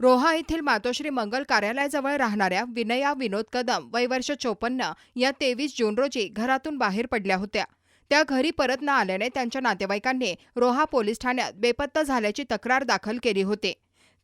रोहा येथील मातोश्री मंगल कार्यालयाजवळ राहणाऱ्या विनया विनोद कदम वय वर्ष 54 या 23 जून रोजी घरातून बाहेर पडल्या होत्या। त्या घरी परत न आल्याने त्यांच्या नातेवाईकांनी रोहा पोलीस ठाण्यात बेपत्ता झाल्याची तक्रार दाखल केली होती।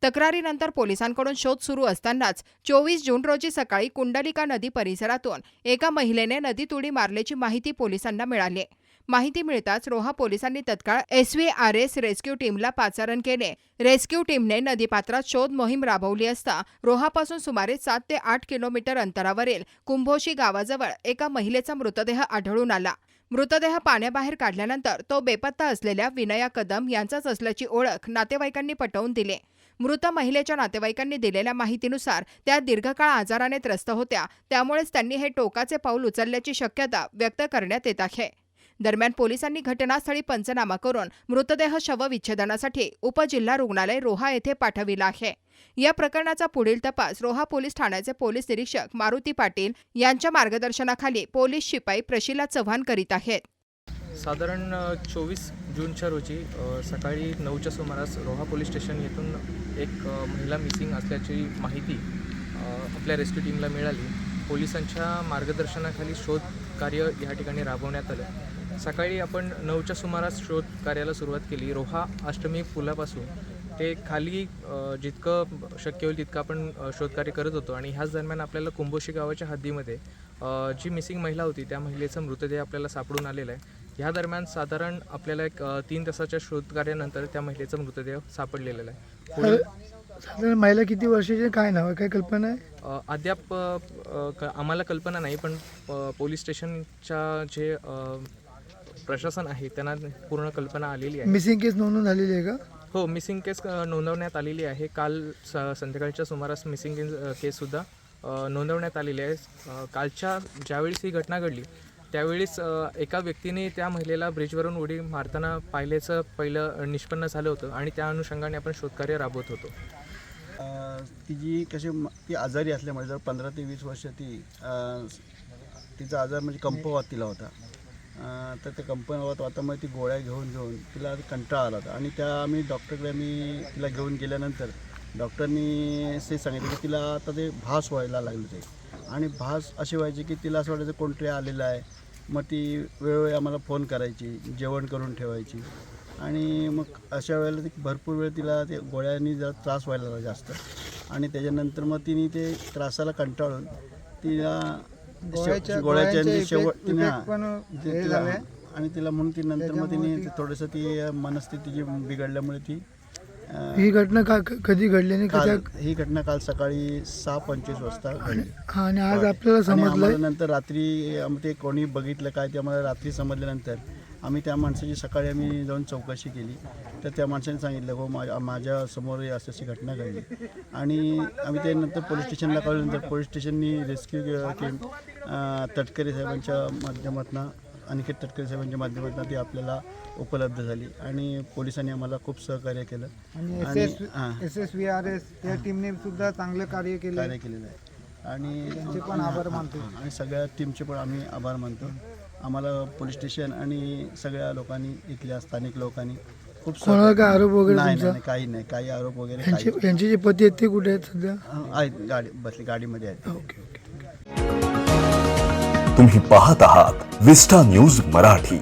तक्रारीनंतर पोलिसांकडून शोध सुरू असतानाच 24 जून रोजी सकाळी कुंडलिका नदी परिसरातून एका महिलेने नदीत उडी मारल्याची माहिती पोलिसांना मिळाली। माहिती मिळताच रोहा पोलिसांनी तत्काळ SVRS रेस्क्यू टीमला पाचारण केले। रेस्क्यू टीमने नदीपात्रात शोध मोहीम राबवली असता रोहापासून सुमारे 7 ते 8 किलोमीटर अंतरावरील कुंभोशी गावाजवळ एका महिलेचा मृतदेह आढळून आला। मृतदेह पाण्याबाहेर काढल्यानंतर तो बेपत्ता असलेल्या विनया कदम यांचाच असल्याची ओळख नातेवाईकांनी पटवून दिली। मृत महिलेच्या नातेवाईकांनी दिलेल्या माहितीनुसार त्या दीर्घकाळ आजाराने त्रस्त होत्या, त्यामुळेच त्यांनी हे टोकाचे पाऊल उचलल्याची शक्यता व्यक्त करण्यात येत आहे। दरम्यान पोलिसांनी घटनास्थळी पंचनामा करून मृतदेह शवविच्छेदनासाठी उपजिल्हा रुग्णालय रोहा येथे पाठविला आहे। या प्रकरणाचा पुढील तपास रोहा पोलीस ठाण्याचे पोलीस निरीक्षक मारुती पाटील यांच्या मार्गदर्शनाखाली पोलीस शिपाई प्रशिला चव्हाण करीत आहेत। साधारण 24 जूनच्या रोजी सकाळी 9च्या सुमारास रोहा पोलीस स्टेशन येथून एक महिला मिसिंग असल्याची माहिती आपल्या रेस्क्यू टीमला मिळाली। पोलिसांच्या मार्गदर्शनाखाली शोध कार्य या ठिकाणी राबवण्यात आलं। सकाळी आपण 9च्या सुमारास शोध कार्याला सुरुवात केली। रोहा अष्टमी पुलापासून ते खाली जितकं शक्य होईल तितकं आपण शोधकार्य करत होतो आणि ह्याच दरम्यान आपल्याला कुंभोशी गावाच्या हद्दीमध्ये जी मिसिंग महिला होती त्या महिलेचा मृतदेह आपल्याला सापडून आलेला आहे। ह्या दरम्यान साधारण आपल्याला एक 3 तासाच्या शोधकार्यानंतर त्या महिलेचा मृतदेह सापडलेला आहे। साधारण महिला किती वर्षाची, काय नाव आहे, काय कल्पना आहे? अद्याप आम्हाला कल्पना नाही, पण पोलीस स्टेशनच्या जे प्रशासन आहे त्यांना पूर्ण कल्पना आलेली आहे। मिसिंग केस नोंदवून झालेली आहे का? हो, मिसिंग केस नोंदवण्यात आलेली आहे। काल संध्याकाळच्या सुमारास मिसिंग केससुद्धा नोंदवण्यात आलेली आहे। कालच्या ज्यावेळेस ही घटना घडली त्यावेळेस एका व्यक्तीने त्या महिलेला ब्रिजवरून उडी मारताना पाहिल्याचं पहिलं निष्पन्न झालं होतं आणि त्या अनुषंगाने आपण शोधकार्य राबवत होतो। ती आजारी असल्यामुळे जर 15 ते 20 वर्ष तिचा आजार म्हणजे कंपवात तिला होता। तर ते कंपवात वातामुळे ती गोळ्या घेऊन तिला कंटाळा आला होता आणि आम्ही डॉक्टरकडे तिला घेऊन गेल्यानंतर डॉक्टरनी असे सांगितलं की तिला आता ते भास व्हायला लागले होते आणि भास असे व्हायचे की तिला असं वाटायचं कोणतरी आलेलं आहे। मग ती वेळोवेळी आम्हाला फोन करायची, जेवण करून ठेवायची आणि मग अशा वेळेला ती भरपूर वेळ तिला ते गोळ्यांनी जरा त्रास व्हायला लागला जास्त आणि त्याच्यानंतर मग तिने ते त्रासाला कंटाळून तिला गोळ्याच्या शेवट आणि तिला म्हणून ती नंतर मग तिने थोडंसं ती मनस्थिती जी बिघडल्यामुळे ती ही घटना कधी घडली? ही घटना काल सकाळी 6:25 वाजता घडली आणि आज आपल्याला समजलं नंतर रात्री ते कोणी बघितलं काय ते आम्हाला रात्री समजल्यानंतर आम्ही त्या माणसाची सकाळी आम्ही जाऊन चौकशी केली तर त्या माणसाने सांगितलं हो माझ्या समोर अशी घटना घडली आणि आम्ही ते नंतर पोलीस स्टेशनला कळल्यानंतर पोलीस स्टेशननी रेस्क्यू टीम तटकरे साहेबांच्या माध्यमातून अनिकेत तटकरे साहेबांच्या माध्यमातून ती आपल्याला उपलब्ध झाली आणि पोलिसांनी आम्हाला खूप सहकार्य केलं आणि SVRS त्या टीमने सुद्धा चांगलं कार्य केलेलं आहे आणि त्यांचे पण आभार मानतो आणि सगळ्या टीमचे पण आम्ही आभार मानतो। आम्हाला पोलीस स्टेशन आणि सगळ्या लोकांनी, इथल्या स्थानिक लोकांनी खूप काय आरोप वगैरे नाही, काही आरोप वगैरे यांचे जे पती आहेत ते कुठे आहेत सध्या? आहेत गाडीमध्ये आहेत। ओके। तुम्ही पाहत आहात विस्टा न्यूज मराठी।